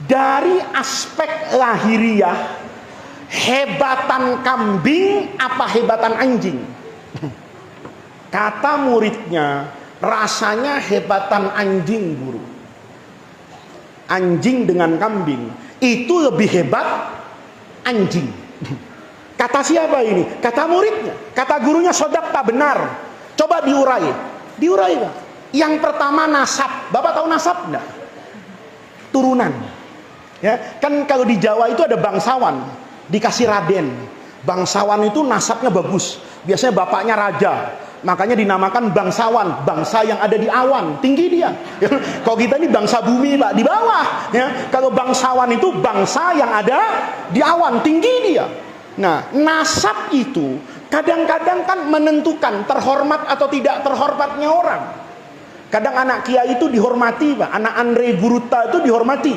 Dari aspek lahiriah, hebatan kambing apa hebatan anjing? Kata muridnya, rasanya hebatan anjing, guru. Anjing dengan kambing itu lebih hebat anjing. Kata siapa ini? Kata muridnya. Kata gurunya, sodaqta, benar. Coba diurai. Diurai, Pak. Yang pertama nasab. Bapak tahu nasab enggak? Turunan. Ya, kan kalau di Jawa itu ada bangsawan, dikasih raden. Bangsawan itu nasabnya bagus. Biasanya bapaknya raja. Makanya dinamakan bangsawan, bangsa yang ada di awan, tinggi dia. Ya, kalau kita ini bangsa bumi, Pak, di bawah. Ya, kalau bangsawan itu bangsa yang ada di awan, tinggi dia. Nah, nasab itu kadang-kadang kan menentukan terhormat atau tidak terhormatnya orang. Kadang anak kiai itu dihormati, Pak. Anak Andre Guruta itu dihormati.